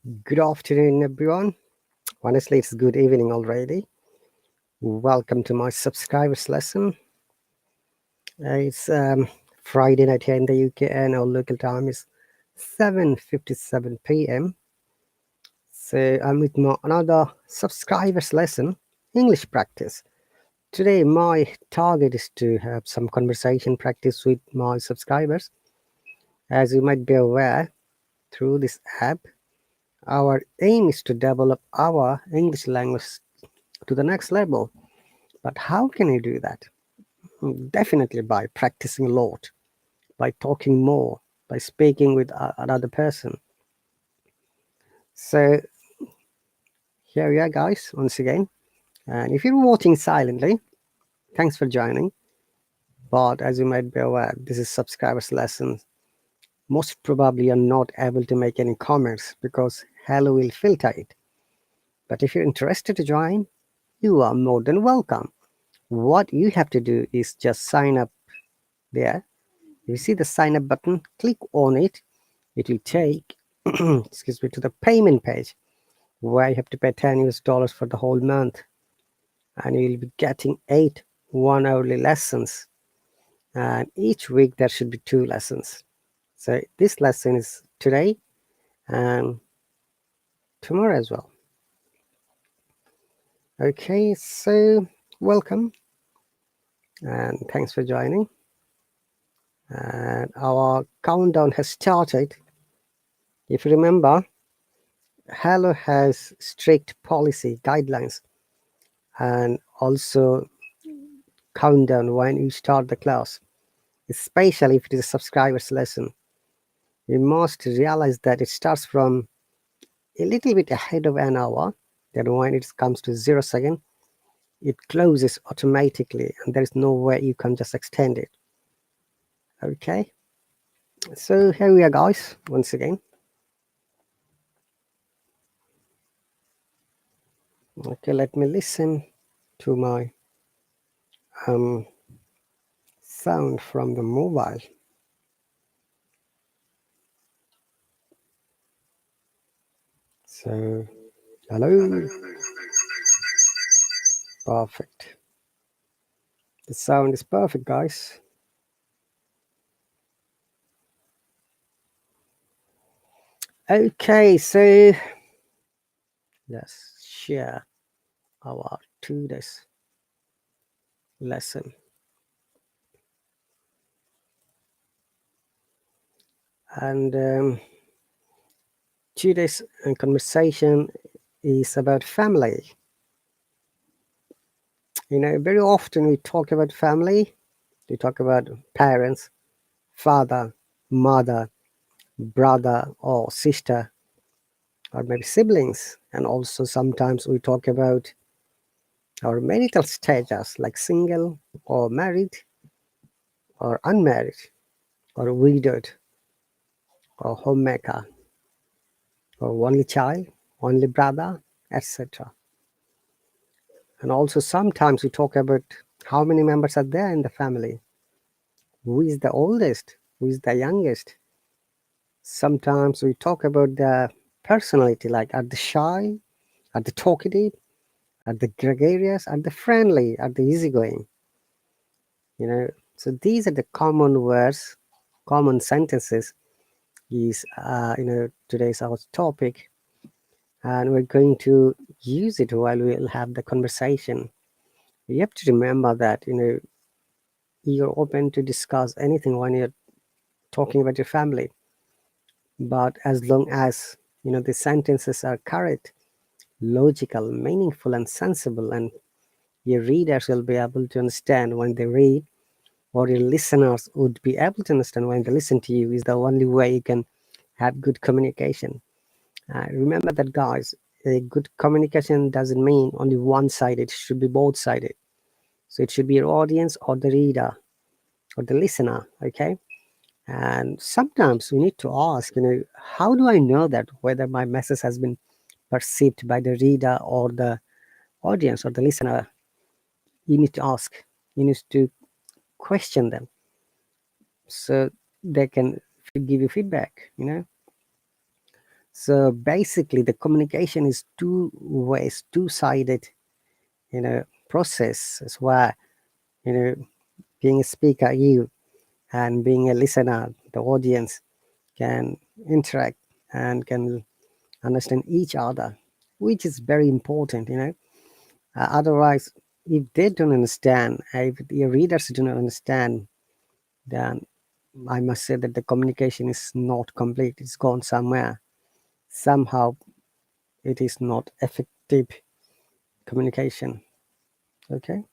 Good afternoon, everyone. Honestly, it's good evening already. Welcome to my subscribers lesson. It's Friday night here in the UK, and our local time is 7:57 p.m. So I'm with my another subscribers lesson, English practice. Today, my target is to have some conversation practice with my subscribers. As you might be aware, through this app, our aim is to develop our English language to the next level. But how can you do that? Definitely by practicing a lot, by talking more, by speaking with another person. So here we are, guys, once again. And if you're watching silently, thanks for joining. But as you might be aware, this is subscribers lessons. Most probably you're not able to make any comments because Hallo will filter it. But if you're interested to join, you are more than welcome. What you have to do is just sign up there. You see the sign up button, click on it. It will take excuse me, to the payment page where you have to pay $10 for the whole month, and you will be getting 8 1-hourly lessons, and each week there should be 2 lessons. So this lesson is today and tomorrow as well. Okay, so welcome and thanks for joining. And our countdown has started. If you remember, Hallo has strict policy guidelines and also countdown when you start the class, especially if it is a subscribers lesson. You must realize that it starts from a little bit ahead of an hour. Then when it comes to 0 second, it closes automatically and there is no way you can just extend it. Okay, so here we are, guys, once again. Okay, let me listen to my sound from the mobile. So hello. Perfect. The sound is perfect, guys. Okay, so let's share our today's lesson. And today's conversation is about family. You know, very often we talk about family. We talk about parents, father, mother, brother or sister, or maybe siblings. And also sometimes we talk about our marital status, like single or married or unmarried or widowed or homemaker or only child, only brother, etc. And also sometimes we talk about how many members are there in the family, who is the oldest, who is the youngest. Sometimes we talk about the personality, like are they shy, are they talkative, are they gregarious, are they friendly, are they easygoing. You know, so these are the common words, common sentences is today's our topic, and we're going to use it while we'll have the conversation. You have to remember that you're open to discuss anything when you're talking about your family, but as long as the sentences are correct, logical, meaningful, and sensible, and your readers will be able to understand when they read, or your listeners would be able to understand when they listen to you, is the only way you can have good communication. Remember that, guys, a good communication doesn't mean only one-sided, it should be both-sided. So it should be your audience or the reader or the listener, okay? And sometimes we need to ask, how do I know that whether my message has been perceived by the reader or the audience or the listener? You need to ask, you need to question them so they can give you feedback. So basically, the communication is two ways, two-sided, process. Is where, being a speaker, you, and being a listener, the audience, can interact and can understand each other, which is very important. Otherwise, if they don't understand, if your readers do not understand, then I must say that the communication is not complete. It's gone somewhere. Somehow, it is not effective communication. Okay.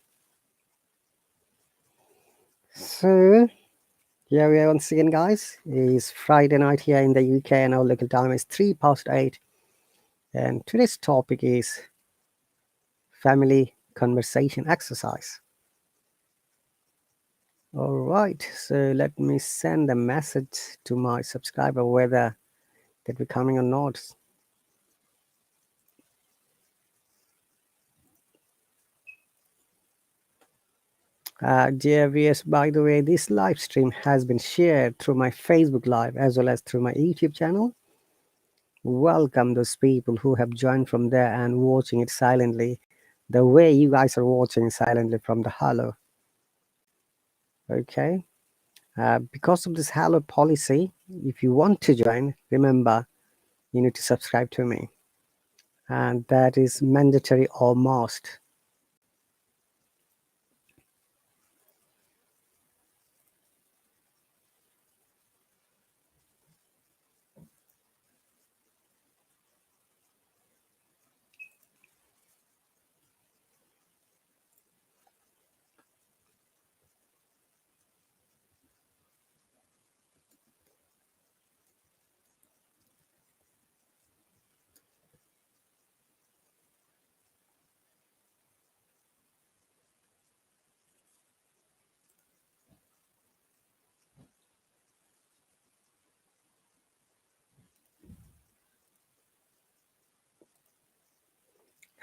So here we are once again, guys. It's Friday night here in the UK, and our local time is 8:03. And today's topic is family conversation exercise. All right, so let me send a message to my subscriber whether that we're coming or not. Dear viewers, by the way, this live stream has been shared through my Facebook Live as well as through my YouTube channel. Welcome those people who have joined from there and watching it silently, the way you guys are watching silently from the Hallo. Okay. Because of this Hallo policy, if you want to join, remember you need to subscribe to me, and that is mandatory or must.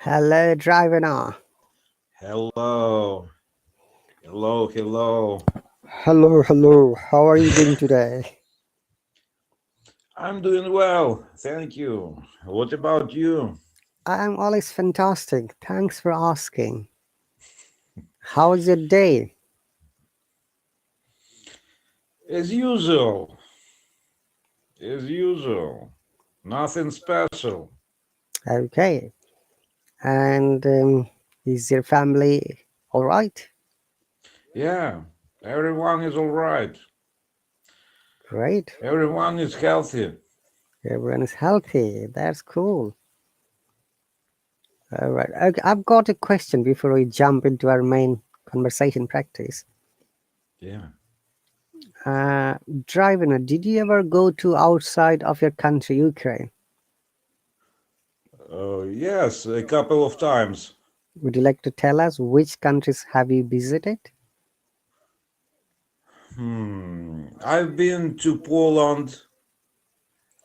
Hello, driver. Hello. Hello. Hello. How are you doing today? I'm doing well. Thank you. What about you? I'm always fantastic. Thanks for asking. How's your day? As usual. Nothing special. Okay. And is your family all right? Yeah. Everyone is all right. Great. Everyone is healthy. Everyone is healthy. That's cool. All right. Okay, I've got a question before we jump into our main conversation practice. Yeah. Driver, did you ever go to outside of your country, Ukraine? Yes, a couple of times. Would you like to tell us which countries have you visited? I've been to Poland.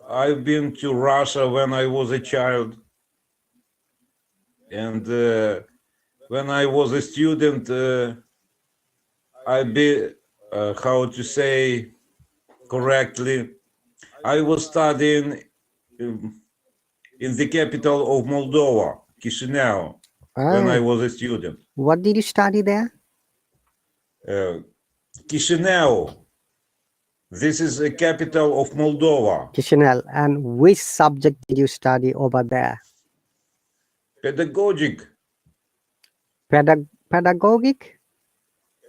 I've been to Russia when I was a child. And when I was a student, how to say correctly, I was studying in the capital of Moldova, Chisinau, when I Oh, was a student. what did you study there? Chisinau, this is the capital of Moldova. Chisinau. And which subject did you study over there? Pedagogic, Pedagogic?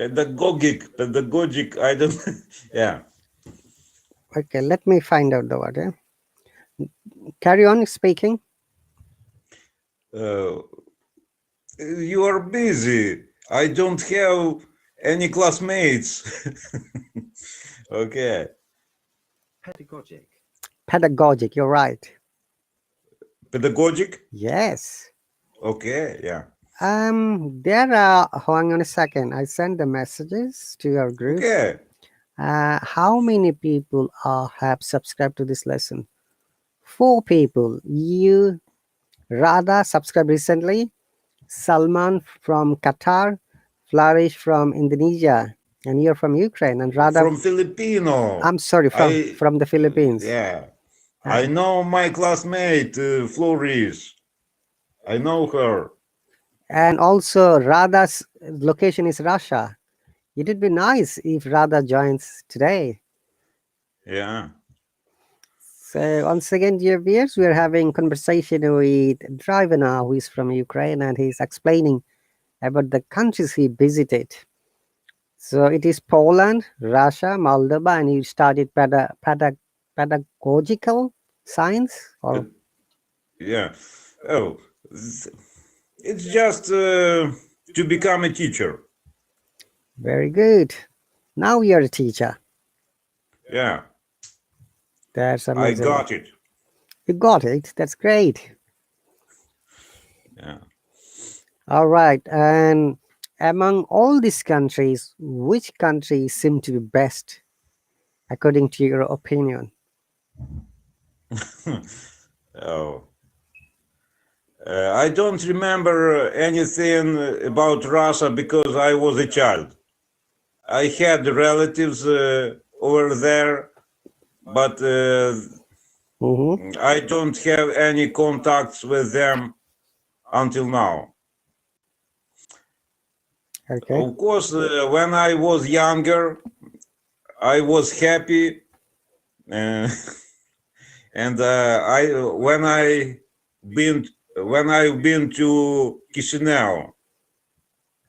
I don't, yeah. Okay, let me find out the word. Carry on speaking. You are busy. I don't have any classmates. Okay. Pedagogic, you're right. Pedagogic? Yes. Okay, yeah. There are, hang on a second. I sent the messages to your group. Okay. How many people have subscribed to this lesson? 4 people. You, Radha, subscribed recently. Salman from Qatar. Flourish from Indonesia. And you're from Ukraine. And Radha, From Filipino. I'm sorry, from the Philippines. Yeah. I know my classmate, Floris. I know her. And also, Radha's location is Russia. It would be nice if Radha joins today. Yeah. So once again, dear viewers, we are having conversation with Drivana, who is from Ukraine, and he's explaining about the countries he visited. So it is Poland, Russia, Moldova, and he studied pedagogical science. Uh, Or yeah. Oh, it's just to become a teacher. very good. Now you're a teacher. Yeah. That's I amazing. got it. You got it. That's great. Yeah. All right. And among all these countries, which country seemed to be best, according to your opinion? Oh. I don't remember anything about Russia because I was a child. I had relatives over there, but I don't have any contacts with them until now. Okay. Of course, when I was younger, I was happy, uh, and when I've been to Chisinau,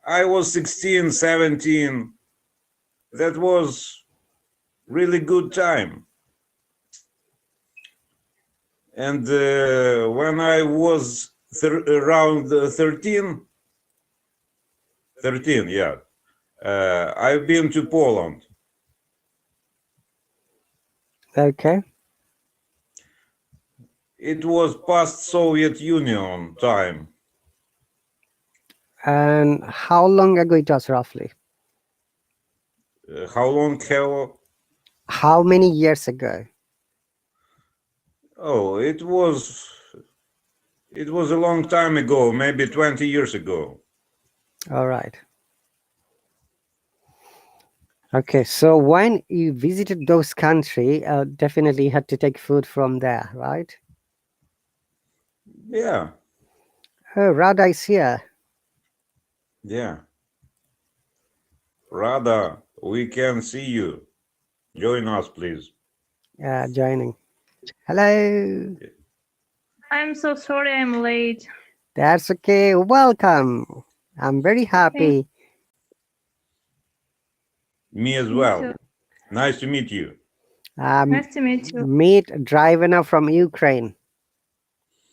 I was 16, 17. That was really good time. And when I was around 13, yeah, I've been to Poland. Okay. It was past Soviet Union time. And how long ago it was roughly? How long have? How many years ago? Oh, it was a long time ago, maybe 20 years ago. All right. Okay, so when you visited those country, definitely you had to take food from there, right? Yeah, Oh, Radha is here. yeah. Rada, we can see you. Join us, please. Joining. Hello. I'm so sorry I'm late. That's okay. Welcome. I'm very happy. Me as Me well. too. Nice to meet you. Nice to meet you. Meet Drivana from Ukraine.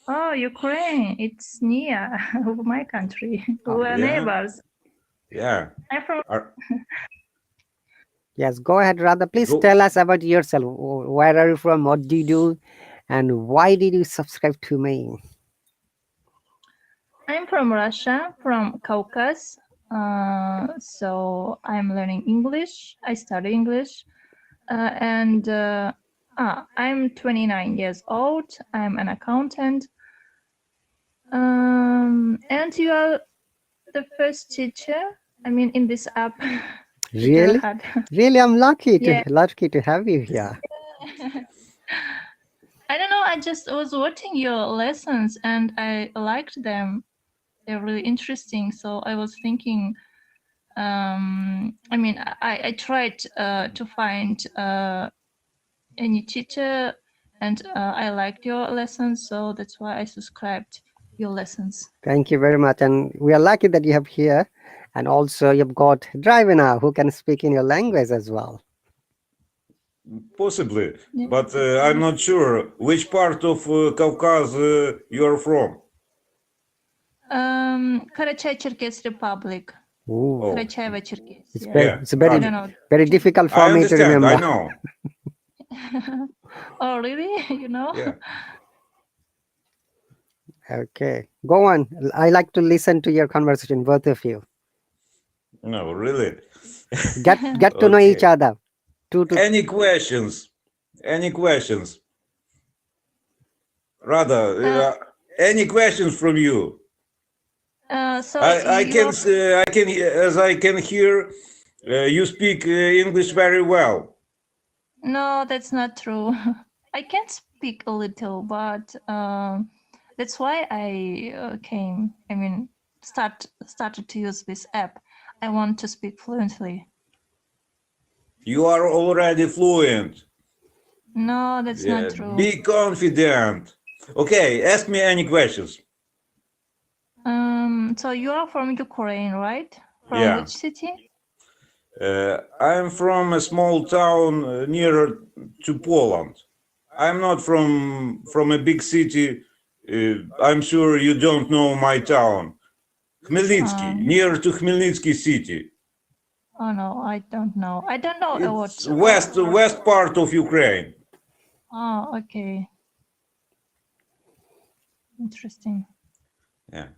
Oh, Ukraine. It's near my country. We're Yeah. neighbors. Yeah. I'm from Yes, go ahead, Radha. Please Go- tell us about yourself. Where are you from? What do you do? And why did you subscribe to me? I'm from Russia, from Caucasus. So I'm learning English. I study English. I'm 29 years old. I'm an accountant. And you are the first teacher, I mean, in this app. Really? Really, I'm lucky Yeah. to have you here. I don't know. I just was watching your lessons and I liked them. They're really interesting. So I was thinking. I mean, I tried to find any teacher, and I liked your lessons. So that's why I subscribed your lessons. Thank you very much, and we are lucky that you have here, and also you've got Drivana who can speak in your language as well. Possibly, but I'm not sure which part of Caucasus you're from. Karachay-Cherkess Republic. Ooh. Karachay-Cherkess. It's Yeah. very, Yeah. it's very, I don't know. very difficult for I me to understand. remember. I know. Oh, really? You know? Yeah. Okay, go on. I like to listen to your conversation, both of you. No, really. Get to know each Okay. other. Any questions? Any questions? Rather, any questions from you? So I can as I can hear, you speak English very well. No, that's not true. I can't speak a little, but that's why I came. I mean, started to use this app. I want to speak fluently. You are already fluent. No, that's not true. Be confident. Okay, ask me any questions. So you are from Ukraine, right? From Yeah. which city? I'm from a small town near to Poland. I'm not from a big city. I'm sure you don't know my town. Khmelnytsky, near to Khmelnytsky city. Oh no, I don't know. I don't know It's what. west part of Ukraine. Oh, okay. Interesting. Yeah.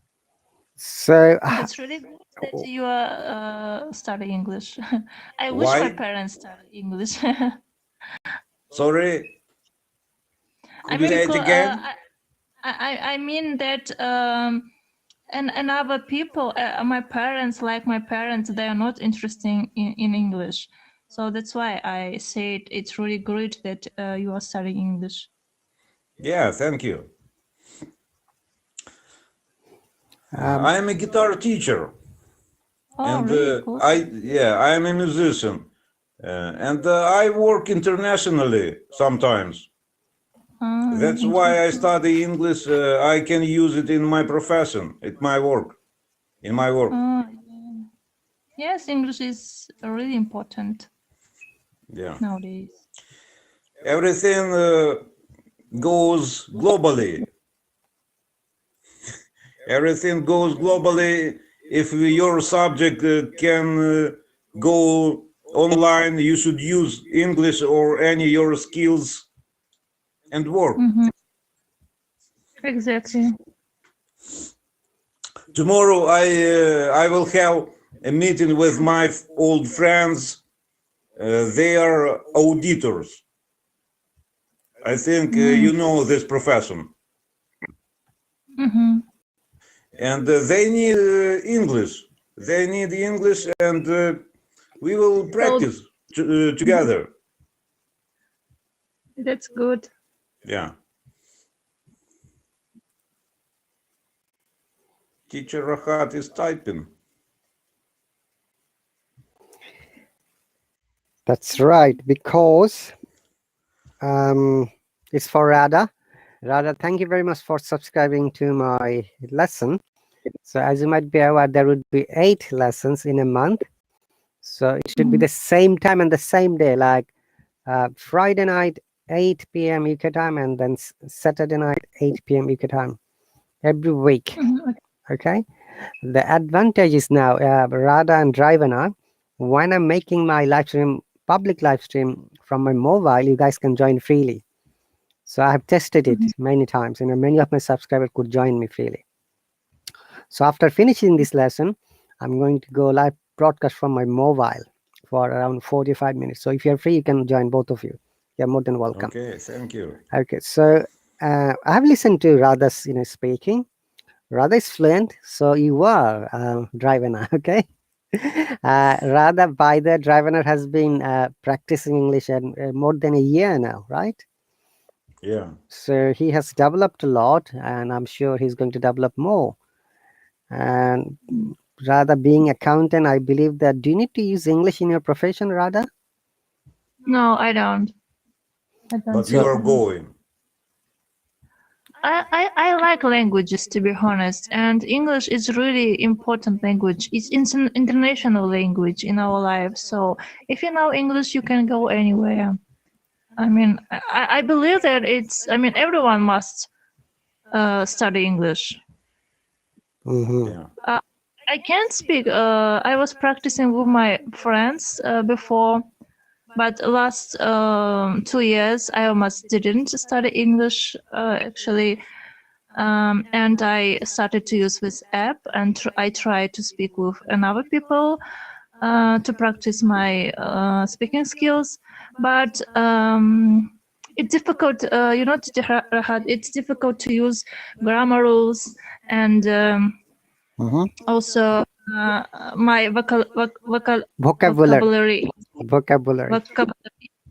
So That's really good that you are studying English. I wish Why? my parents studied English. Sorry. Could you say it again? I mean that and other people, my parents, they are not interested in English. So that's why I said it's really great that you are studying English. Yeah, thank you. I am a guitar teacher. Oh, And really cool. I am a musician. And I work internationally sometimes. That's why I study English. I can use it in my profession, in my work. Yeah. Yes, English is really important. Yeah. Nowadays. Everything goes globally. Everything goes globally. If your subject can go online, you should use English or any your skills and work. Exactly. Tomorrow I will have a meeting with my old friends. They are auditors. I think you know this profession. And they need English. They need English, and we will practice together. That's good. Yeah. Teacher Rahat is typing. that's right, because it's for Radha. Radha, thank you very much for subscribing to my lesson. So as you might be aware, there would be 8 lessons in a month. So it should be the same time and the same day, like Friday night, 8 p.m. UK time, and then Saturday night, 8 p.m. UK time, every week. Okay. The advantage is now, Radha and Drivana, when I'm making my live stream, public live stream from my mobile, you guys can join freely. So I have tested it many times, and many of my subscribers could join me freely. So after finishing this lesson, I'm going to go live broadcast from my mobile for around 45 minutes. So if you're free, you can join, both of you. You're more than welcome. Okay, thank you. Okay, so I have listened to Radha's speaking. Radha is fluent, so you are Drivana, okay? Radha, by the Drivana has been practicing English more than a year now, right? Yeah. So he has developed a lot, and I'm sure he's going to develop more. And Radha, being accountant, I believe that, do you need to use English in your profession, Radha? No, I don't. But you are going. I like languages, to be honest, and English is really important language. It's an international language in our lives. So if you know English, you can go anywhere. I mean, I believe that everyone must study English. Yeah. I can't speak. I was practicing with my friends before, but last 2 years I almost didn't study English actually. And I started to use this app, and I tried to speak with another people to practice my speaking skills. But it's difficult, it's difficult to use grammar rules, and also my vocabulary Vocabulary.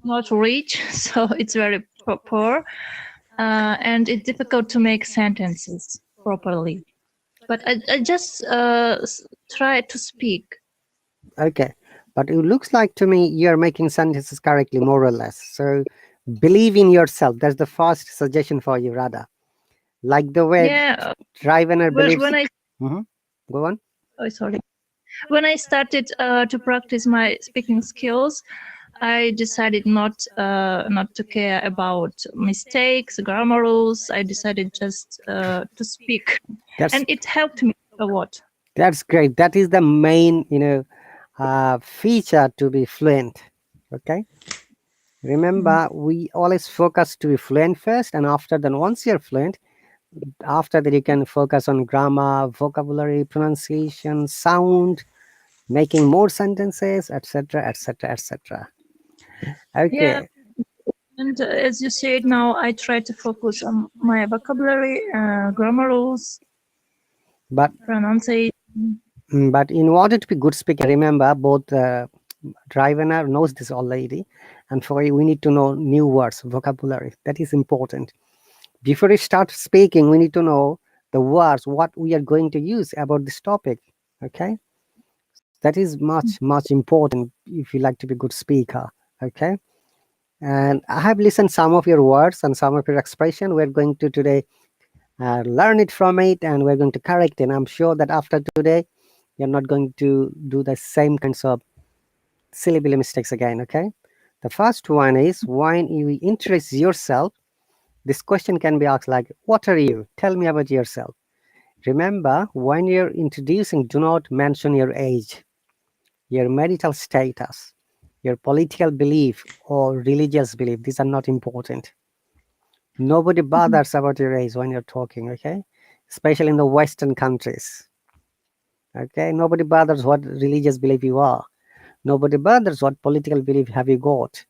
not rich, so it's very poor. and it's difficult to make sentences properly. But I just try to speak. Okay, but it looks like to me you're making sentences correctly, more or less. So believe in yourself. That's the first suggestion for you, Radha. Like the way Yeah, Drivener believes. when I Go on. oh sorry, when I started to practice my speaking skills, I decided not to care about mistakes, grammar rules. I decided just to speak, and it helped me a lot. That's great. That is the main, feature to be fluent. Okay. Remember, we always focus to be fluent first, and after then, once you're fluent, after that you can focus on grammar, vocabulary, pronunciation, sound, making more sentences, etc., etc., etc. Okay. Yeah, and as you said, now I try to focus on my vocabulary, grammar rules, But pronunciation. but in order to be good speaker, remember both Drivener knows this already, and for you, we need to know new words, vocabulary. That is important. Before we start speaking, we need to know the words, what we are going to use about this topic. Okay, that is much important if you like to be a good speaker. Okay, and I have listened some of your words and some of your expression. We're going to today learn it from it, and we're going to correct it. And I'm sure that after today, you're not going to do the same kinds of silly billy mistakes again. Okay, the first one is when you introduce yourself, this question can be asked like, what are you? Tell me about yourself. Remember, when you're introducing, do not mention your age, your marital status, your political belief, or religious belief. These are not important. Nobody bothers about your age when you're talking, okay? Especially in the Western countries. Okay, nobody bothers what religious belief you are. Nobody bothers what political belief have you got.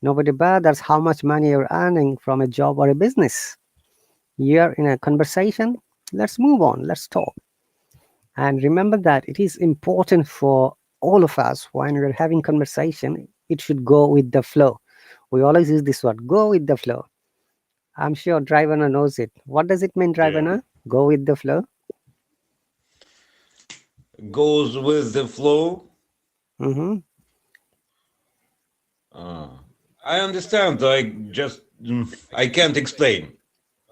Nobody bothers how much money you're earning from a job or a business. You're in a conversation. Let's move on. Let's talk. And remember that it is important for all of us when we're having conversation, it should go with the flow. We always use this word, go with the flow. I'm sure Drivana knows it. What does it mean, Yeah. Drivana? Go with the flow? Goes with the flow. Mm-hmm. I understand. I can't explain,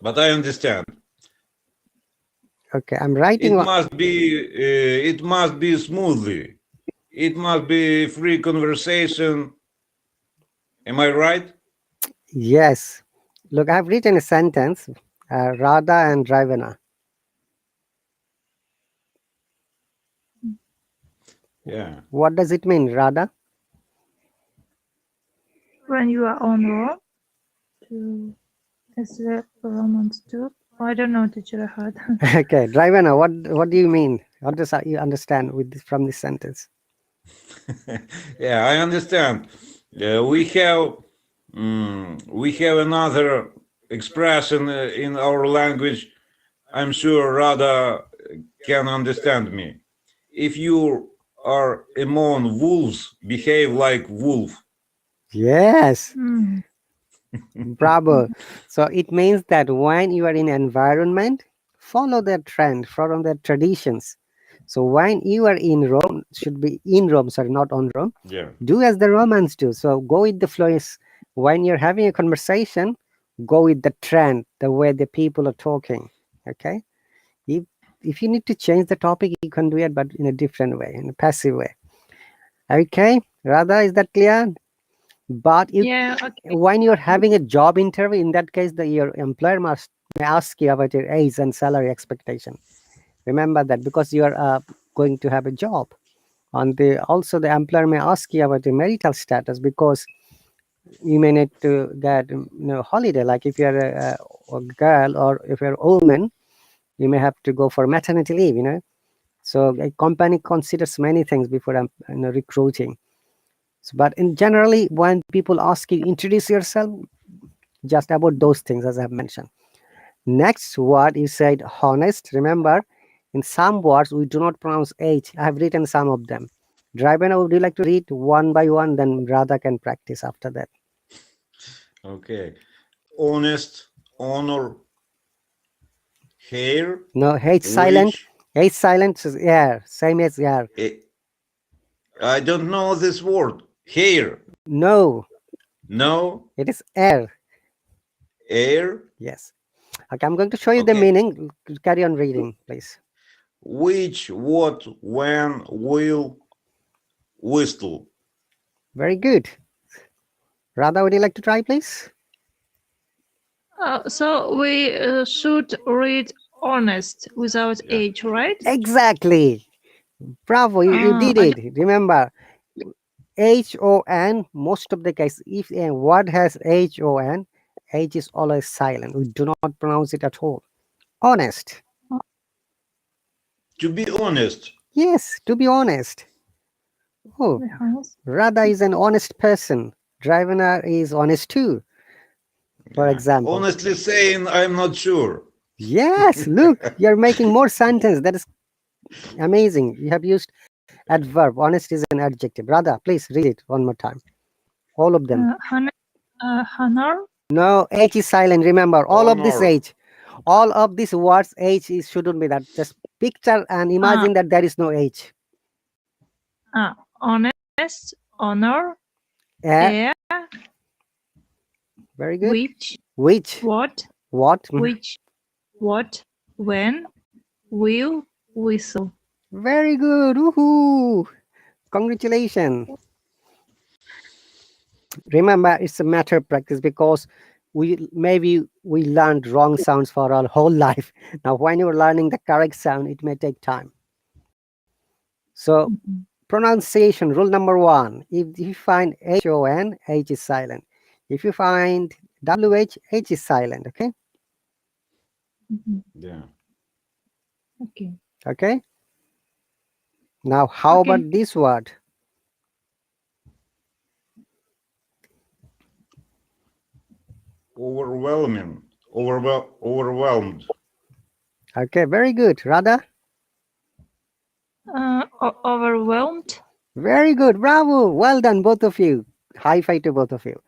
but I understand. Okay, I'm writing. It must be smoothly. It must be free conversation. Am I right? Yes. Look, I've written a sentence, Radha and Drivana. Yeah. What does it mean, Radha? When you are on road to is the Romans too. I don't know, teacher Rahat. Okay, Drivana, what do you mean? What does you understand with this, from this sentence? Yeah, I understand. We have another expression in our language. I'm sure Radha can understand me. If you are among wolves, behave like wolf. Yes. Mm. Bravo. So it means that when you are in environment, follow their trend, follow their traditions. So when you are in Rome, should be in Rome, sorry, not on Rome. Yeah. Do as the Romans do. So go with the flow. Is when you're having a conversation, go with the trend, the way the people are talking. Okay. If you need to change the topic, you can do it, but in a different way, in a passive way. Okay. Radha, is that clear? But Yeah, okay. when you're having a job interview, in that case, your employer may ask you about your age and salary expectation. Remember that, because you are going to have a job. Also the employer may ask you about your marital status, because you may need to get holiday. Like if you're a girl, or if you're a woman, you may have to go for maternity leave. So a company considers many things before recruiting. So, but in generally, when people ask you introduce yourself, just about those things as I have mentioned. Next word you said honest. Remember, in some words we do not pronounce H. I have written some of them. Drivena, would you like to read one by one? Then Radha can practice after that. Okay. Honest, honor, hair, No, H silent. which H silent is air. Same as air. I don't know this word. Hair. No, No. it is air. Air. Yes. Okay, I'm going to show you the Okay. meaning. Carry on reading, please. Which, what, when, will, whistle. Very good. Radha, would you like to try, please? So we should read honest without Yeah. H, right? Exactly. Bravo, you did I it. Remember, H-O-N, most of the case, if a word has H-O-N, H is always silent. We do not pronounce it at all. Honest. To be honest. Yes, to be honest. Oh, Radha is an honest person. Dravana is honest too, for Yeah. example. Honestly saying, I'm not sure. Yes, look, you're making more sentence. That is amazing. You have used adverb. Honest is an adjective. Radha, please read it one more time. All of them. honor. No, H is silent. Remember, all of this Honor. H. All of these words, H is, shouldn't be that. Just picture and imagine that there is no H. Honest, honor, Air. air, Very good. which, What? which, what, when, will, whistle. Very good. Woohoo! Congratulations. Remember, it's a matter of practice because maybe we learned wrong sounds for our whole life. Now, when you're learning the correct sound, it may take time. So, pronunciation rule number 1: if you find H-O-N, H is silent. If you find W-H, H is silent. Okay. Yeah. Okay. Okay. Now, how about this word? Overwhelming. Overwhelmed. Okay, very good. Radha? Overwhelmed. Very good. Bravo. Well done, both of you. High five to both of you.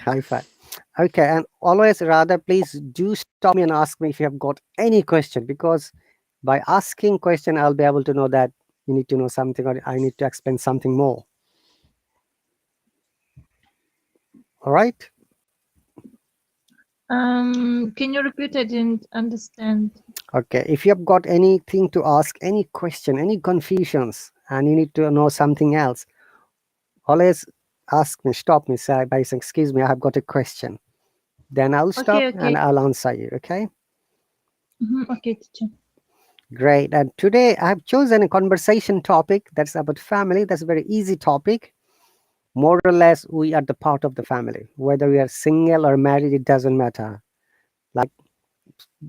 High five. Okay, and always, Radha, please do stop me and ask me if you have got any question, because by asking question, I'll be able to know that you need to know something or I need to explain something more. All right? Can you repeat? I didn't understand. Okay, if you have got anything to ask, any question, any confusions, and you need to know something else, always ask me, stop me, say by saying, excuse me, I have got a question. Then I'll stop and I'll answer you, okay? Okay, teacher. Great. And today I have chosen a conversation topic that's about family. That's a very easy topic. More or less, we are the part of the family. Whether we are single or married, it doesn't matter. Like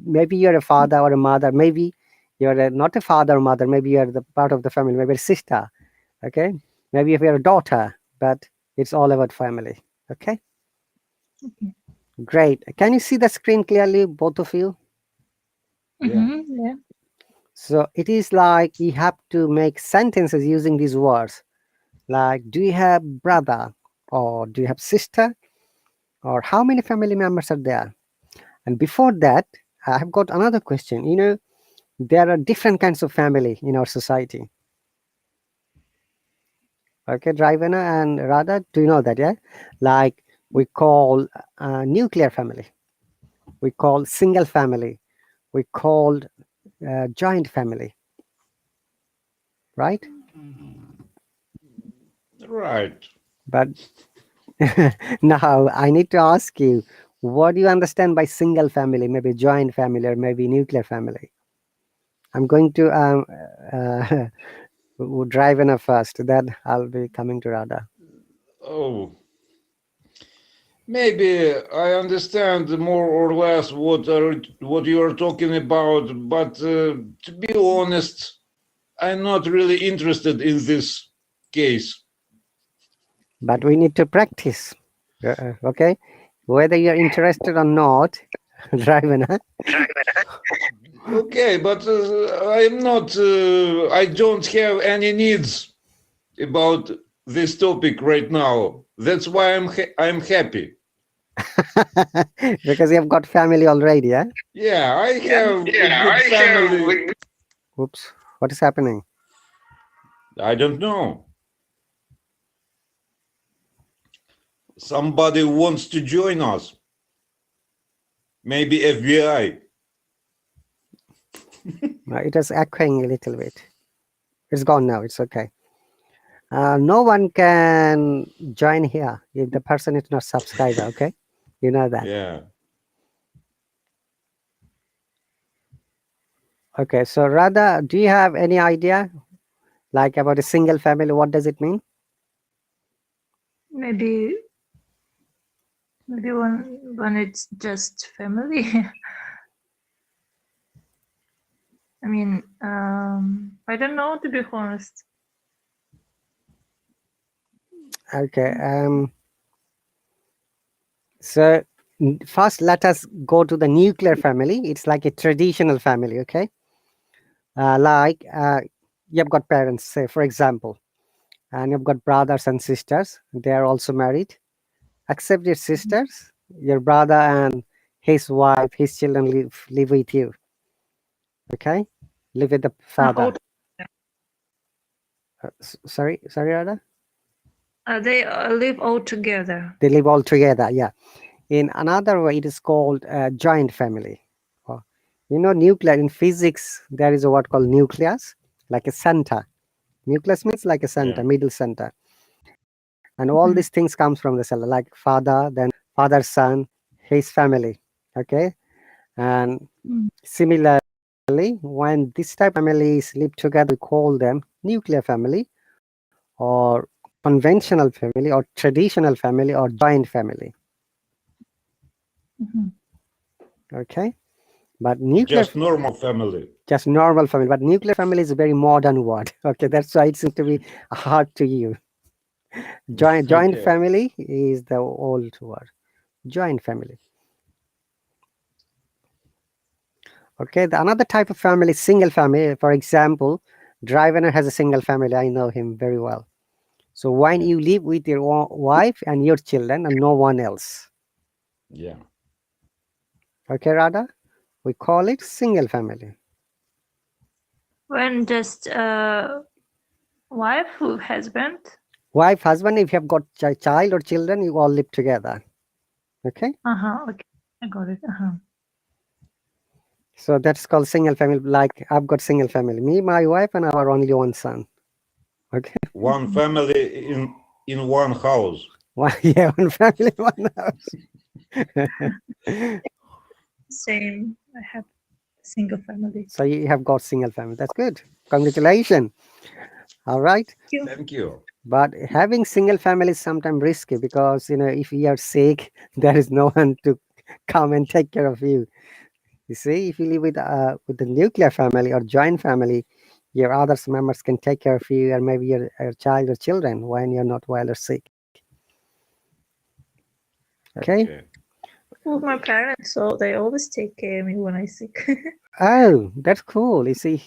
maybe you're a father or a mother. Maybe you're not a father or mother. Maybe you're the part of the family. Maybe a sister. Okay. Maybe if you're a daughter, but it's all about family. Okay. Great. Can you see the screen clearly, both of you? Yeah. So it is like you have to make sentences using these words. Like, do you have brother, or do you have sister, or how many family members are there? And before that, I have got another question. You know, there are different kinds of family in our society. Okay, Drivena and Radha, do you know that? Yeah, like we call nuclear family, we call single family, we call joint family, right? Right. But now I need to ask you, what do you understand by single family, maybe joint family, or maybe nuclear family? I'm going to Drivena first, then I'll be coming to Radha. Oh. Maybe I understand more or less what you are talking about, but to be honest, I'm not really interested in this case. But we need to practice. Okay, whether you're interested or not, Drivena. Okay, but I'm not. I don't have any needs about this topic right now. That's why I'm happy. Because you have got family already, yeah? Yeah, I have a good family. Oops, what is happening? I don't know. Somebody wants to join us. Maybe FBI. It was echoing a little bit. It's gone now. It's okay. No one can join here if the person is not subscriber. Okay, you know that. Yeah. Okay, so Radha, do you have any idea, like about a single family? What does it mean? Maybe when it's just family. I mean, I don't know, to be honest. Okay. So first, let us go to the nuclear family. It's like a traditional family. Okay. You've got parents, say for example, and you've got brothers and sisters. They are also married. Except your sisters, your brother and his wife, his children live with you. Okay, live with the father. Sorry, Radha. They live all together. They live all together. Yeah. In another way, it is called a joint family. Or, nuclear in physics. There is a word called nucleus, like a center. Nucleus means like a center, Yeah. middle center, and all these things comes from the cell, like father, then father, son, his family. Okay, and similarly, when this type of families live together, we call them nuclear family, or conventional family, or traditional family, or joint family. Okay, but nuclear, Just normal family. just normal family, but nuclear family is a very modern word. Okay, that's why it seems to be hard to you. Joint Okay. family is the old word. Joint family. Okay, another type of family is single family. For example, Drivener has a single family. I know him very well. So when Yeah. you live with your wife and your children and no one else, Yeah. okay, Radha, we call it single family. When just wife, husband. Wife, husband, if you have got child or children, you all live together. Okay, Okay, I got it. so that's called single family. Like I've got single family, me, my wife, and our only one son. Okay, One family in one house. yeah, one family, one house. Same. I have single family. So you have got single family. That's good. Congratulations. All right. Thank you. But having single family is sometimes risky because if you are sick, there is no one to come and take care of you. You see, if you live with the nuclear family or joint family, your other members can take care of you, or maybe your child or children when you're not well or sick. Okay. With my parents, so they always take care of me when I'm sick. Oh, that's cool. You see,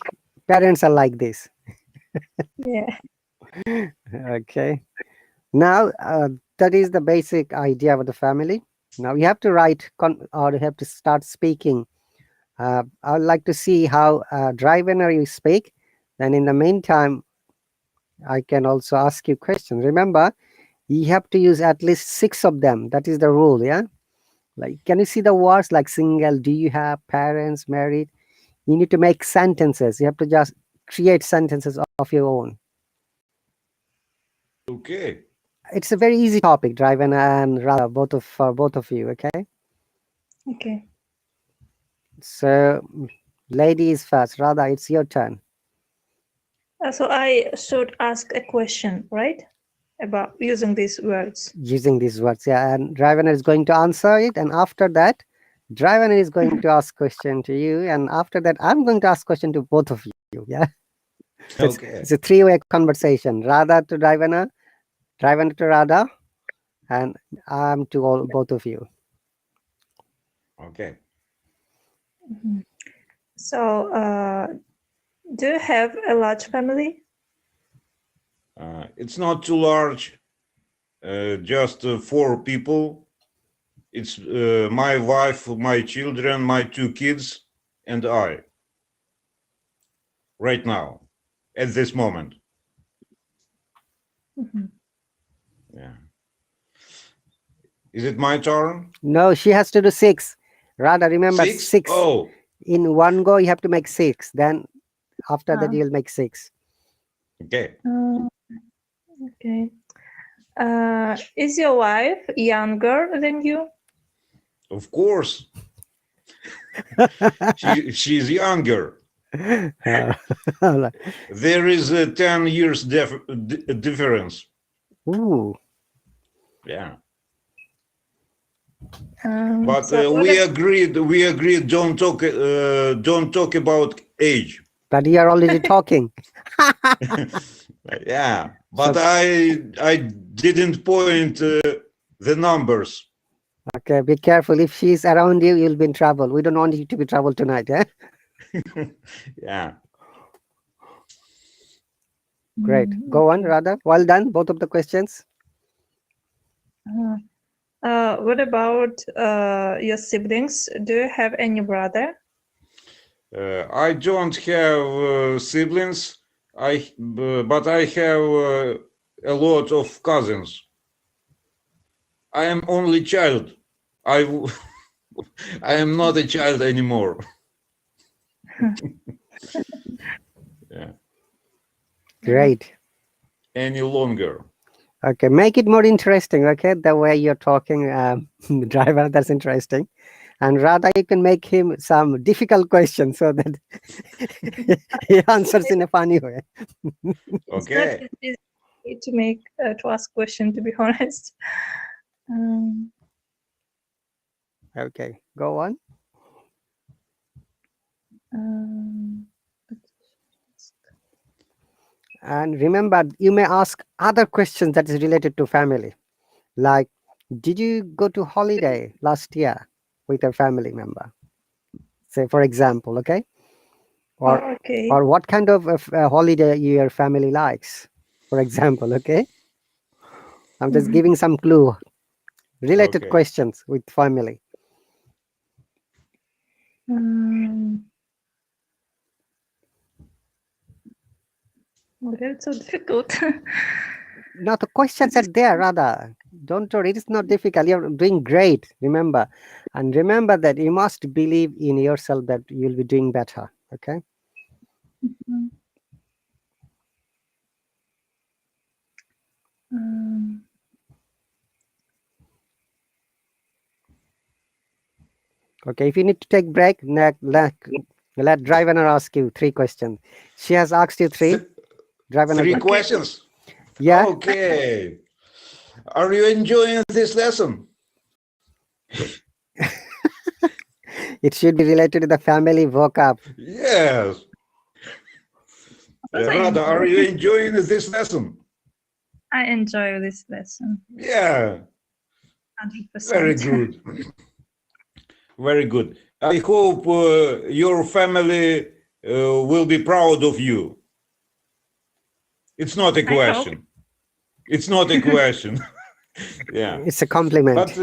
parents are like this. Yeah. Okay. Now, that is the basic idea of the family. Now you have to write or you have to start speaking. I would like to see how Drivener you speak. Then in the meantime, I can also ask you questions. Remember, you have to use at least 6 of them. That is the rule, yeah? Like, can you see the words like single? Do you have parents, married? You need to make sentences. You have to just create sentences of your own. Okay. It's a very easy topic, Drivener and Radha, for both of you, okay? Okay. So, ladies first. Radha, it's your turn. So I should ask a question, right? About using these words. Using these words, yeah. And Drivener is going to answer it. And after that, Drivener is going to ask question to you. And after that, I'm going to ask question to both of you, yeah? So Okay. it's a 3-way conversation. Radha to Drivener, Drivener to Radha, and I'm to both of you. Okay. So, do you have a large family? It's not too large. Just 4 people. It's my wife, my children, my 2 kids, and I. Right now, at this moment. Yeah. Is it my turn? No, she has to do 6. Radha, remember 6. Oh, In one go, you have to make 6. Then after that, Ah. you'll make 6. okay. Okay. Is your wife younger than you? Of course. She's younger. All right. There is a 10 years difference. Ooh. Yeah. But But we agreed don't talk about age. But you are already talking. Yeah, but So- I didn't point the numbers. Okay, be careful. If she's around you, you'll be in trouble. We don't want you to be in trouble tonight. Eh? Yeah. Great. Go on, Radha. Well done, both of the questions. What about your siblings? Do you have any brother? I don't have siblings. But I have a lot of cousins. I am only child. I am not a child anymore. Yeah. Great. Any longer. Okay, make it more interesting. Okay, the way you're talking, driver, that's interesting. And Radha, you can make him some difficult questions so that he answers in a funny way. Okay. It's not easy to make to ask question, to be honest. Okay, go on. And remember, you may ask other questions that is related to family. Like, did you go to holiday last year with a family member? Say, for example, okay? Or, okay. or what kind of holiday your family likes, for example, okay? I'm just giving some clue. Related Okay. questions with family. That's so difficult. No, the questions are there, rather. Don't worry, it is not difficult. You're doing great, remember. And remember that you must believe in yourself that you'll be doing better, okay? Okay, if you need to take break, let Driver ask you 3 questions. She has asked you 3. Driver, 3 questions. Yeah. Okay. Are you enjoying this lesson? It should be related to the family vocab. Yes. Radha, are you enjoying this lesson? I enjoy this lesson. Yeah. 100%. Very good. Very good. I hope your family will be proud of you. It's not a question. It's not a question. Yeah. It's a compliment. But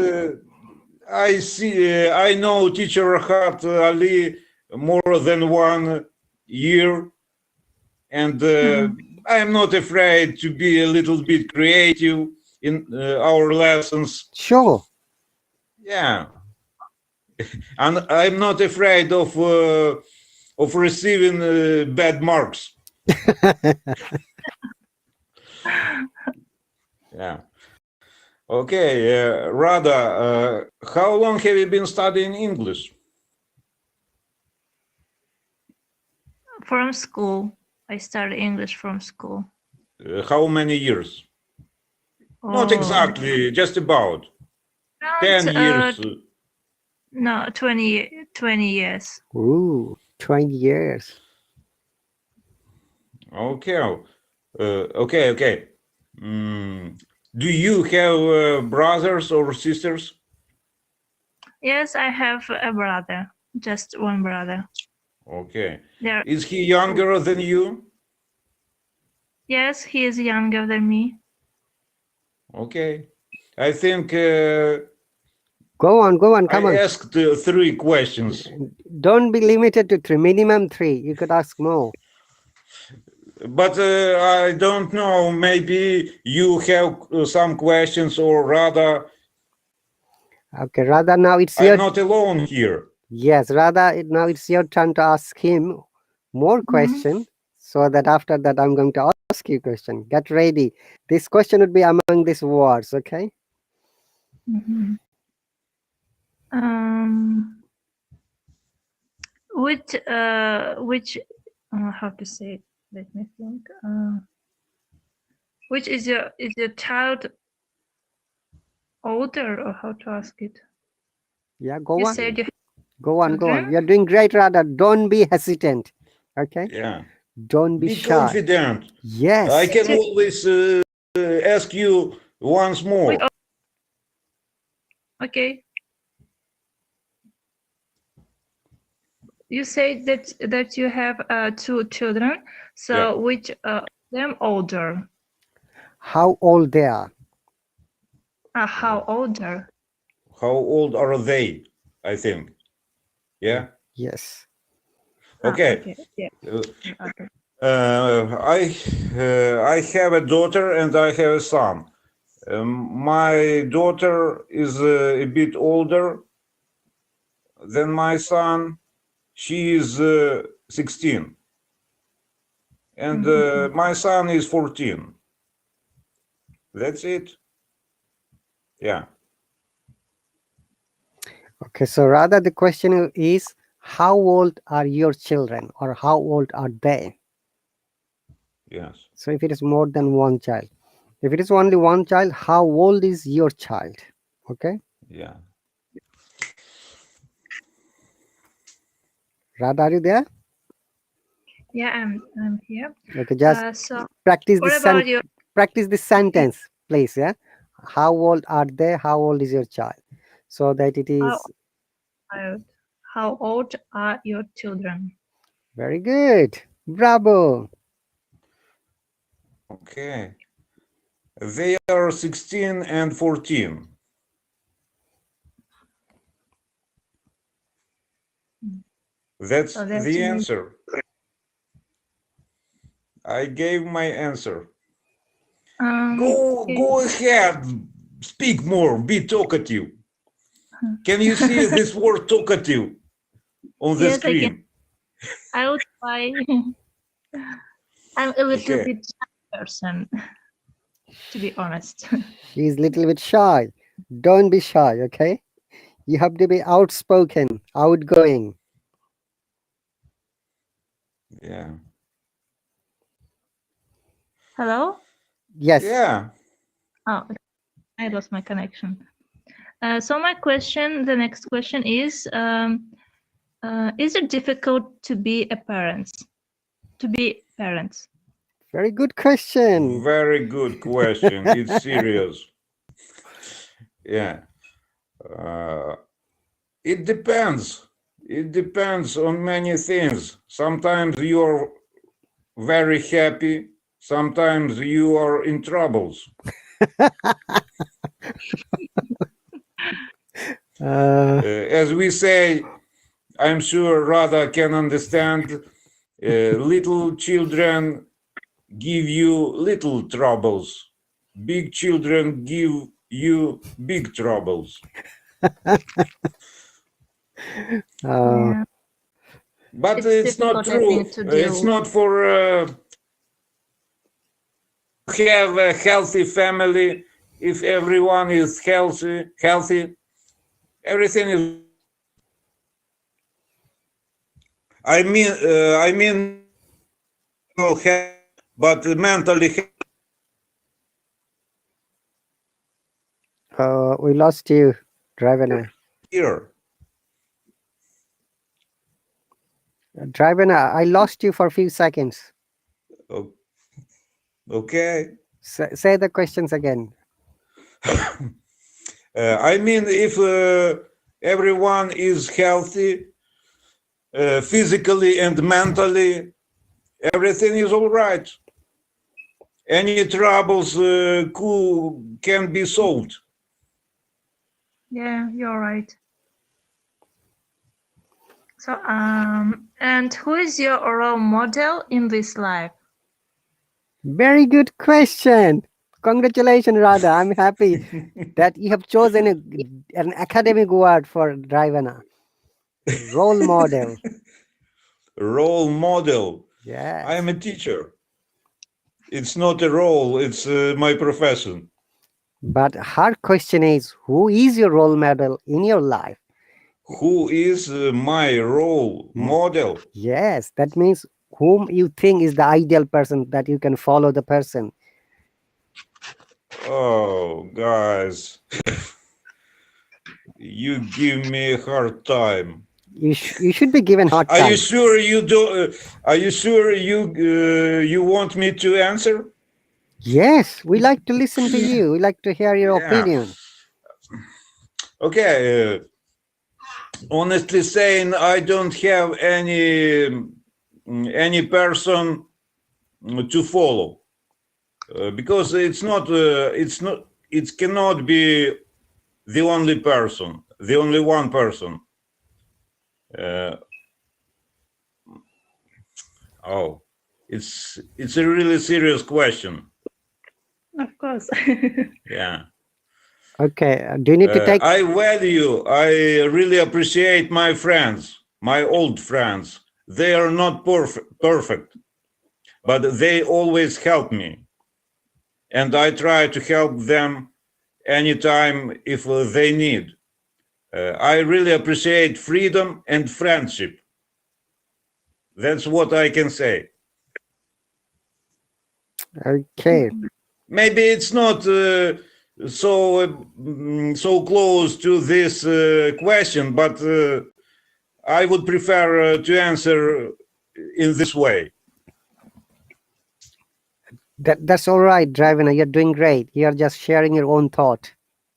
I know teacher RahatAli more than 1 year, and I am not afraid to be a little bit creative in our lessons. Sure. Yeah. And I'm not afraid of receiving bad marks. Yeah. Okay, Radha, how long have you been studying English? From school. I started English from school. How many years? Not exactly, just about. 10 years. No, 20 years. Ooh, 20 years. Okay. Okay. Do you have brothers or sisters? Yes, I have a brother. Just one brother. Okay. There. Is he younger than you? Yes, he is younger than me. Okay. I think Go on, come I on. asked 3 questions. Don't be limited to 3, minimum 3. You could ask more. But I don't know, maybe you have some questions, or rather, Okay, Radha, now it's I'm your... not alone here. Yes, Radha, now it's your turn to ask him more question, so that after that I'm going to ask you question. Get ready. This question would be among these words, okay? Which how to say it? Let me think. Which is your child older, or how to ask it? Yeah, go You on. said you have Go on. children? You're doing great, Radha. Don't be hesitant, okay? Yeah. Don't be Be shy. confident. Yes. I can always ask you once more. Okay. You say that you have 2 children. So Yeah. which them older? How old they are? How older? How old are they? I think. Yeah. Yes. Okay. Okay. Yeah. Okay. I have a daughter and I have a son. My daughter is a bit older than my son. She is 16, and my son is 14. That's it. Yeah. Okay, so rather the question is, how old are your children, or how old are they? Yes. So if it is more than one child, if it is only one child, how old is your child? Okay, Yeah. Radha, are you there? Yeah, I'm here. Okay, just So practice what this about your sentence, please. Yeah, how old are they? How old is your child? So that it is child? How old are your children? very good. Bravo. Okay. They are 16 and 14. That's So that's the really- answer. I gave my answer. okay. Go ahead. Speak more. Be talkative. Can you see this word talkative on the Yes, I can. screen? I will try. I'm a little Okay. bit shy person, to be honest. She's a little bit shy. Don't be shy, okay? You have to be outspoken, outgoing. Yeah. Hello? Yes. Yeah. Oh, I lost my connection. So my question, the next question is it difficult to be a parent? To be parents? Very good question. Very good question. It's serious. Yeah. It depends. It depends on many things. Sometimes you're very happy. Sometimes you are in troubles. As we say, I'm sure Radha can understand, little children give you little troubles. Big children give you big troubles. Yeah. But It's it's not difficult, I true. think, to deal It's not for have a healthy family. If everyone is healthy, everything is. I mean, health, but mentally We lost you, Dravana. here. Dravana, I lost you for a few seconds. Okay. Say the questions again. I mean, if everyone is healthy, physically and mentally, everything is all right. Any troubles can be solved. Yeah, you're right. So, and who is your role model in this life? Very good question. Congratulations, Radha. I'm happy that you have chosen an academic word for Drivana. Role model. Role model. I Yes. am a teacher. It's not a role, it's my profession. But her question is, who is your role model in your life? Who is my role model? Yes, that means whom you think is the ideal person that you can follow the person. Oh, guys, you give me a hard time. You should be given hard Are you time. sure you do? Are you sure you want me to answer? Yes, we like to listen to you. We like to hear your Yeah. opinion. Okay. Honestly saying, I don't have any person to follow because it cannot be the only person, the only one person. Uh, oh, it's a really serious question. Of course. Yeah. Okay, do you need to take? I really appreciate my friends, my old friends. They are not perfect, but they always help me. And I try to help them anytime if they need. I really appreciate freedom and friendship. That's what I can say. Okay, Maybe it's not so close to this question, but I would prefer to answer in this way. that's all right, Drivina. You're doing great. You're just sharing your own thought.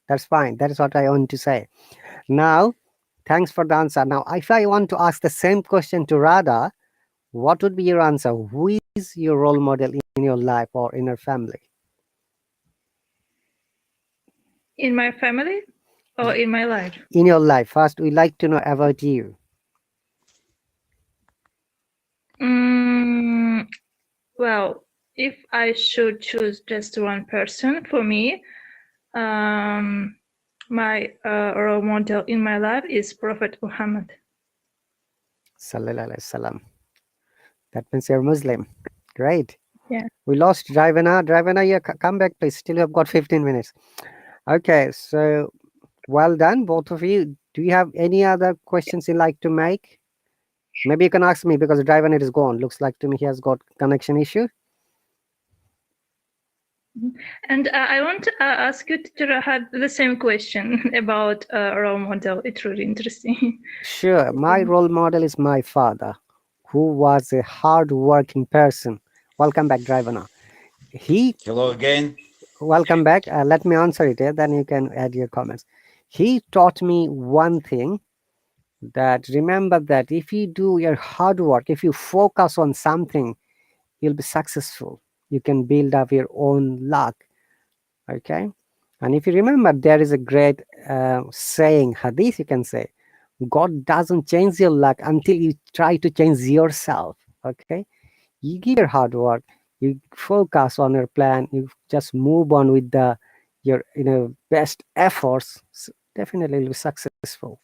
That's fine. That is what I want to say. Now, thanks for the answer. Now, if I want to ask the same question to Radha, what would be your answer? Who is your role model in your life or in your family? In my family or in my life? In your life. First, we like to know about you. Well, if I should choose just one person for me, my role model in my life is Prophet Muhammad. Sallallahu Alaihi Wasallam. That means you're Muslim. Great. Yeah. We lost Drivana. Drivana, yeah, come back, please. Still, you've got 15 minutes. Okay, so well done, both of you. Do you have any other questions you'd like to make? Maybe you can ask me because Drivana is gone. Looks like to me he has got connection issue. And I want to ask you to have the same question about role model. It's really interesting. Sure, my role model is my father, who was a hard-working person. Welcome back, Drivana. Hello again. Welcome back. Let me answer it, then you can add your comments. He taught me one thing, that remember that if you do your hard work, if you focus on something, you'll be successful. You can build up your own luck. Okay. And if you remember, there is a great saying, hadith, you can say, God doesn't change your luck until you try to change yourself. Okay. You give your hard work, you focus on your plan, you just move on with your best efforts, definitely you'll be successful.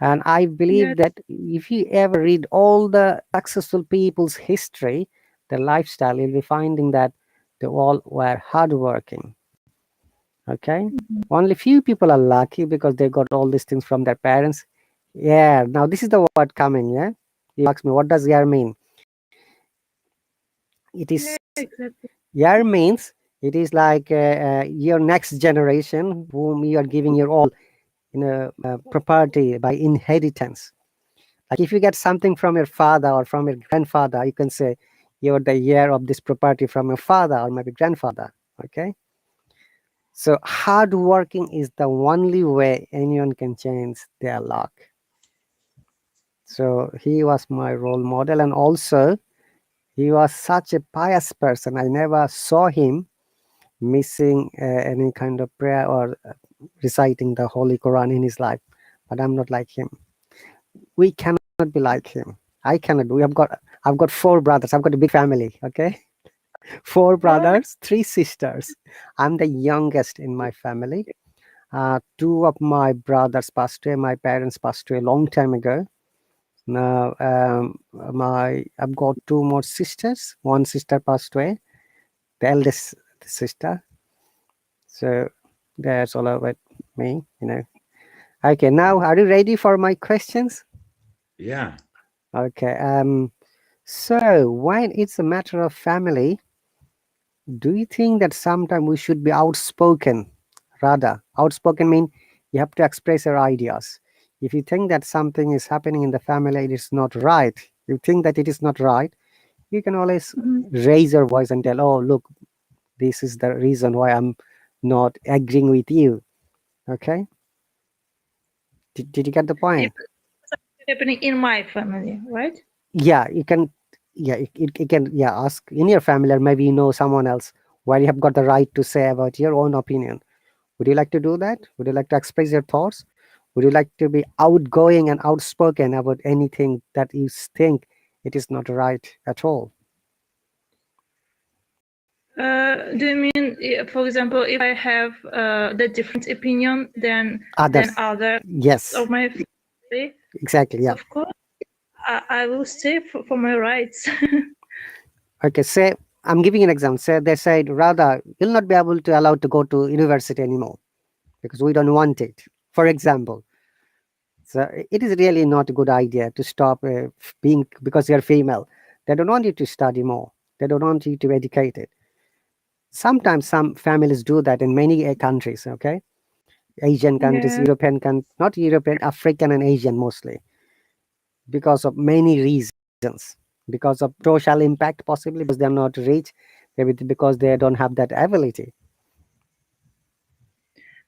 And I believe Yeah. that if you ever read all the successful people's history, their lifestyle, you'll be finding that they all were hardworking. Okay. Only few people are lucky because they got all these things from their parents. Yeah. Now this is the word coming. Yeah. You ask me, what does year mean? It is Exactly. year means it is like your next generation whom you are giving your all property by inheritance. Like if you get something from your father or from your grandfather, you can say you're the heir of this property from your father or maybe grandfather. Okay. So hard working is the only way anyone can change their luck. So he was my role model, and also he was such a pious person. I never saw him missing any kind of prayer or reciting the Holy Quran in his life, but I'm not like him. We cannot be like him. I cannot. I've got 4 brothers. I've got a big family. Okay, 4 brothers, 3 sisters. I'm the youngest in my family. 2 of my brothers passed away. My parents passed away a long time ago. Now, I've got 2 more sisters. One sister passed away, the eldest sister. So that's all about me. Okay, now are you ready for my questions? Yeah. Okay. So when it's a matter of family, do you think that sometimes we should be outspoken? Rather, outspoken mean you have to express your ideas. If you think that something is happening in the family, it is not right. You think that it is not right, you can always raise your voice and tell, "Oh, look, this is the reason why I'm not agreeing with you." Okay? Did you get the point? Happening in my family, right? Yeah, you can. Yeah, you can. Yeah, ask in your family, or maybe you know someone else where you have got the right to say about your own opinion. Would you like to do that? Would you like to express your thoughts? Would you like to be outgoing and outspoken about anything that you think it is not right at all? Do you mean, for example, if I have the different opinion than Others. others Yes, of my family? exactly. Yeah. Of course, I will stay for my rights. Okay, say I'm giving an example. Say they said, rather, you'll not be able to allowed to go to university anymore because we don't want it. For example, so it is really not a good idea to stop being because you're female. They don't want you to study more. They don't want you to be educated. Sometimes some families do that in many countries. Okay, Asian countries, Yeah. European countries, not European, African and Asian mostly, because of many reasons, because of social impact, possibly because they're not rich, maybe because they don't have that ability.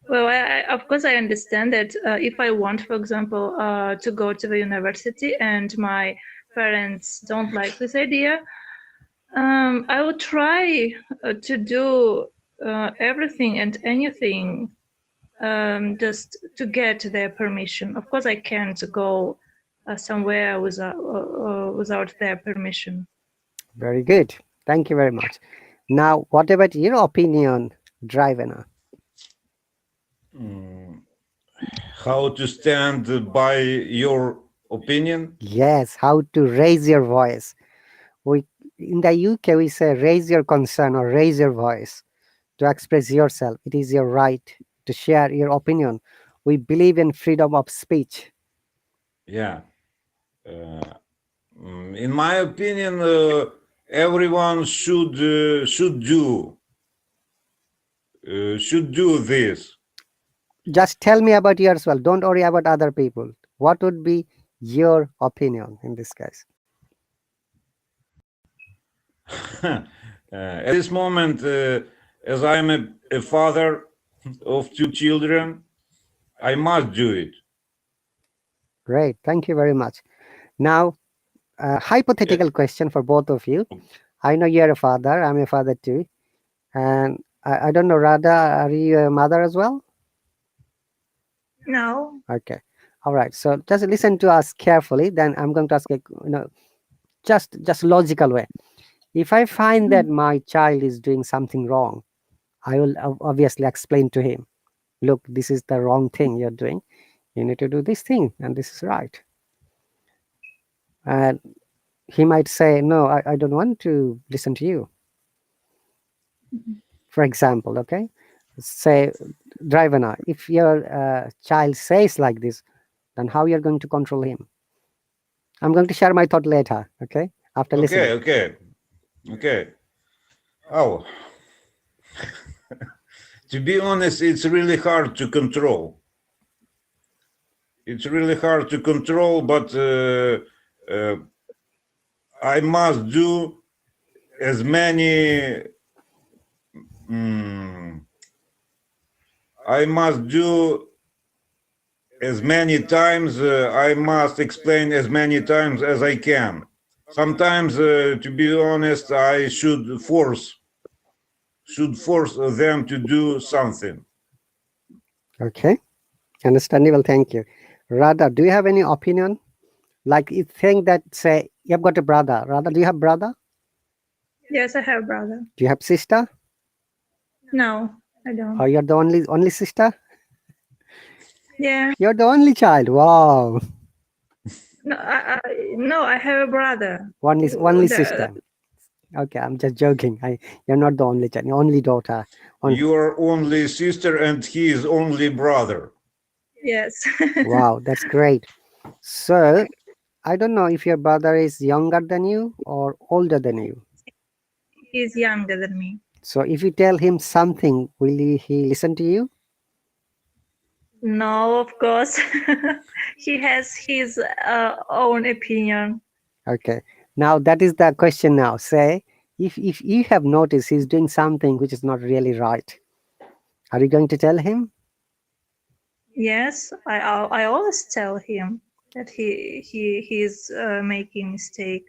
Well, of course, I understand that if I want, for example, to go to the university and my parents don't like this idea, I will try to do everything and anything just to get their permission. Of course, I can't go somewhere without their permission. Very good. Thank you very much. Now, what about your opinion, Drivena? How to stand by your opinion? Yes, how to raise your voice. We in the UK we say raise your concern or raise your voice to express yourself. It is your right to share your opinion. We believe in freedom of speech. Yeah. In my opinion, everyone should do this. Just tell me about yourself. Don't worry about other people. What would be your opinion in this case? At this moment, as I'm a father of 2 children, I must do it. Great. Thank you very much. Now, a hypothetical question for both of you. I know you're a father. I'm a father too. And I don't know, Radha, are you a mother as well? No. Okay. All right. So just listen to us carefully. Then I'm going to ask a, just logical way. If I find that my child is doing something wrong, I will obviously explain to him, look, this is the wrong thing you're doing. You need to do this thing, and this is right. And he might say, no, I don't want to listen to you. For example, okay, say, Drivana, if your child says like this, then how you're going to control him? I'm going to share my thought later, okay, after listening. Okay. Oh, to be honest, it's really hard to control. It's really hard to control, but I must do as many. I must do as many times. I must explain as many times as I can. Sometimes, to be honest, I should force them to do something. Okay, understandable. Thank you. Radha, do you have any opinion? Like you think that, say, you've got a brother. Radha, do you have brother? Yes, I have a brother. Do you have sister? No, I don't. Or you're the only sister? Yeah. You're the only child. Wow. No, no, I have a brother. Only The- sister. Okay, I'm just joking. You're not the only child, only daughter. Your only sister and his only brother. Yes. Wow, that's great. So, I don't know if your brother is younger than you or older than you. He's younger than me. So, if you tell him something, will he listen to you? No, of course. He has his own opinion. Okay. Now, that is the question now. Say, if you have noticed he's doing something which is not really right, are you going to tell him? Yes, I always tell him that he's making mistake.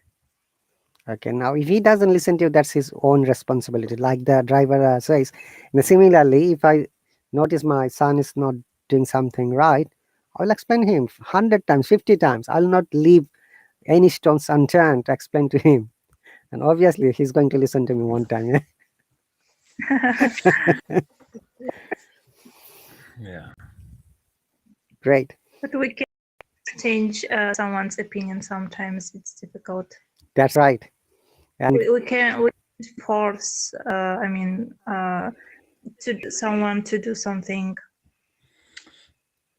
Okay, now if he doesn't listen to you, that's his own responsibility. Like the driver says. And similarly, if I notice my son is not doing something right, I'll explain him 100 times, 50 times. I'll not leave any stones unturned to explain to him. And obviously, he's going to listen to me one time. Yeah? Yeah. Great. But we can change someone's opinion. Sometimes it's difficult. That's right. And We can't force. Someone to do something.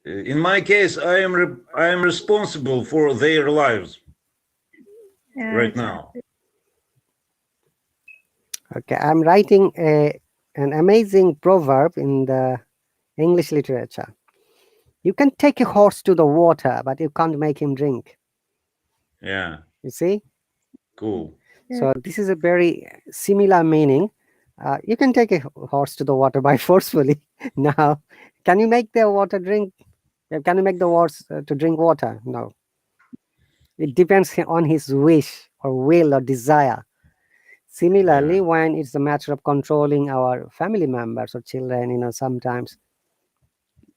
In my case, I am responsible for their lives Yeah, right now. okay, I'm writing an amazing proverb in the English literature. You can take a horse to the water, but you can't make him drink. Yeah, You see? cool. So this is a very similar meaning. You can take a horse to the water by forcefully. Now, can you make the water drink? Can you make the horse to drink water? No. It depends on his wish or will or desire. Similarly, Yeah. when it's a matter of controlling our family members or children, sometimes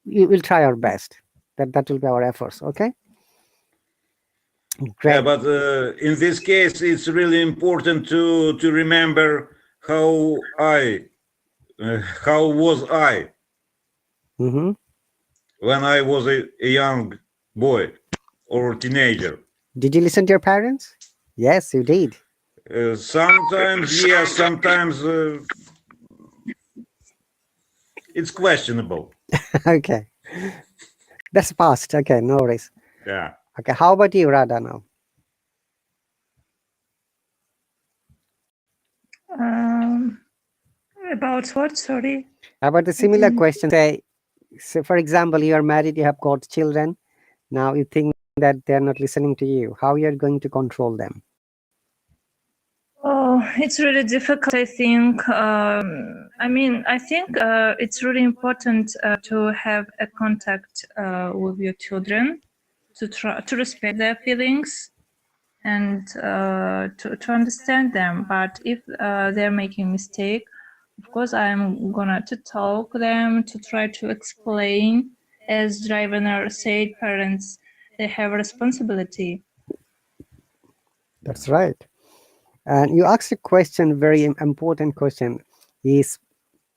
we will try our best. That will be our efforts. Okay. Yeah, Great. but in this case, it's really important to remember how was I Mm-hmm. when I was a young boy or teenager. Did you listen to your parents? Yes, you did. Sometimes yes, sometimes it's questionable. Okay. That's past. Okay, no worries. Yeah. Okay, how about you, Radha, now? About what? Sorry. How about the similar question? Say, for example, you are married, you have got children. Now you think that they're not listening to you. How you are going to control them? Oh, it's really difficult, I think. I think it's really important to have a contact with your children, to try to respect their feelings and to understand them. But if they're making mistake, of course, I'm gonna to talk them, to try to explain. As Drivener said, parents, they have a responsibility. That's right. And you asked a question, very important question. Is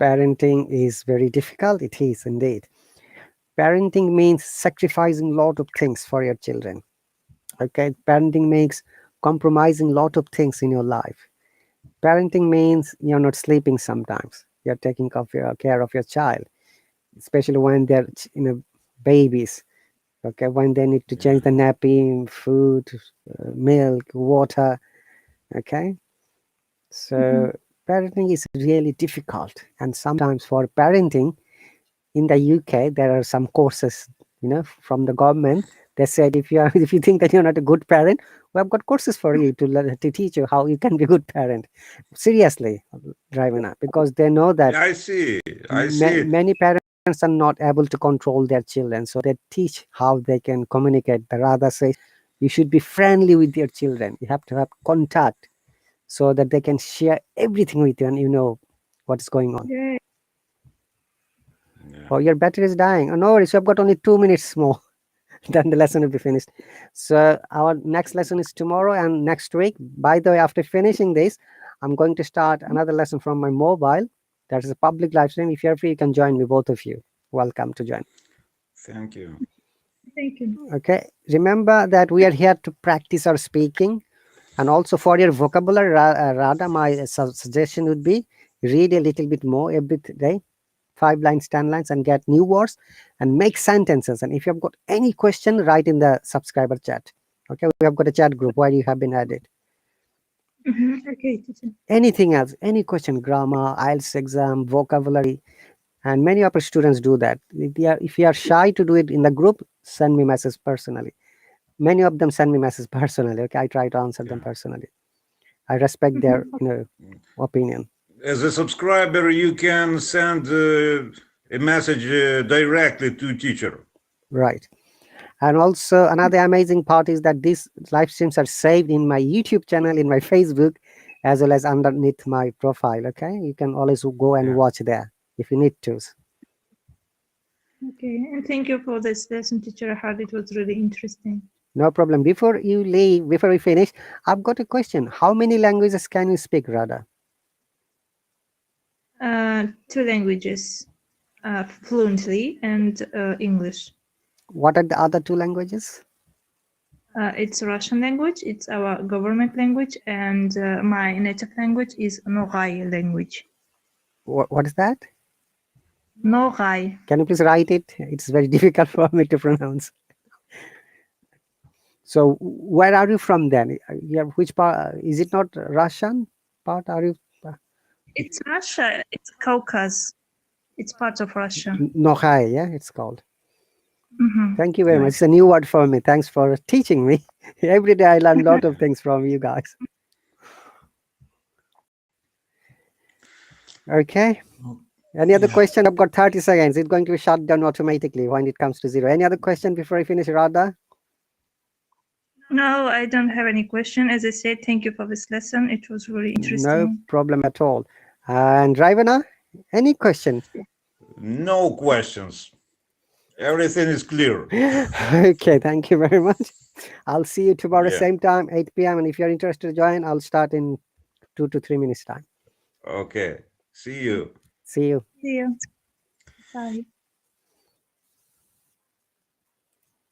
parenting is very difficult? It is indeed. Parenting means sacrificing a lot of things for your children. Okay, parenting makes compromising a lot of things in your life. Parenting means you're not sleeping sometimes. You're taking care of your child, especially when they're babies. Okay, when they need to change the nappy, food, milk, water. Okay, so parenting is really difficult, and sometimes for parenting in the UK there are some courses, from the government. They said if you are if you think that you're not a good parent, we have got courses for you to teach you how you can be a good parent. Seriously, Drivena, because they know that I see. I see. many parents are not able to control their children, so they teach how they can communicate. The rather says you should be friendly with your children. You have to have contact so that they can share everything with you and you know what's going on. Yeah. Oh, your battery is dying. Oh, no worries. You've got only 2 minutes more. Then the lesson will be finished. So our next lesson is tomorrow and next week. By the way, after finishing this, I'm going to start another lesson from my mobile. That is a public live stream. If you're free, you can join me, both of you. Welcome to join. Thank you. Thank you. Okay. Remember that we are here to practice our speaking. And also for your vocabulary, Radha, my suggestion would be read a little bit more every day. 5 lines, 10 lines, and get new words and make sentences. And if you've got any question, write in the subscriber chat. Okay, we have got a chat group where you have been added. Okay, teacher. Anything else, any question, grammar, IELTS exam, vocabulary, and many of our students do that. If you are shy to do it in the group, send me message personally. Many of them send me message personally. Okay, I try to answer them personally. I respect their opinion. As a subscriber, you can send a message directly to teacher. Right. And also another amazing part is that these live streams are saved in my YouTube channel, in my Facebook, as well as underneath my profile. Okay, you can always go and watch there if you need to. Okay, and thank you for this lesson, teacher. I heard it was really interesting. No problem. Before you leave, before we finish, I've got a question. How many languages can you speak, Radha? 2 languages, fluently, and English. What are the other 2 languages? It's Russian language. It's our government language, and my native language is Nogai language. What is that? Nogai. Can you please write it? It's very difficult for me to pronounce. So where are you from then? Which part? Is it not Russian part? Are you? It's Russia. It's Caucasus. It's part of Russia. Nogai, yeah, it's called. Mhm. Thank you very much. It's a new word for me. Thanks for teaching me. Every day I learn a lot of things from you guys. Okay. Any other question? I've got 30 seconds. It's going to be shut down automatically when it comes to 0. Any other question before I finish, Radha? No, I don't have any question. As I said, thank you for this lesson. It was really interesting. No problem at all. And Raivana, any question? No questions. Everything is clear. Okay, thank you very much. I'll see you tomorrow, Yeah. same time, 8 p.m. And if you're interested to join, I'll start in 2 to 3 minutes time. Okay. See you. See you. See you. Bye.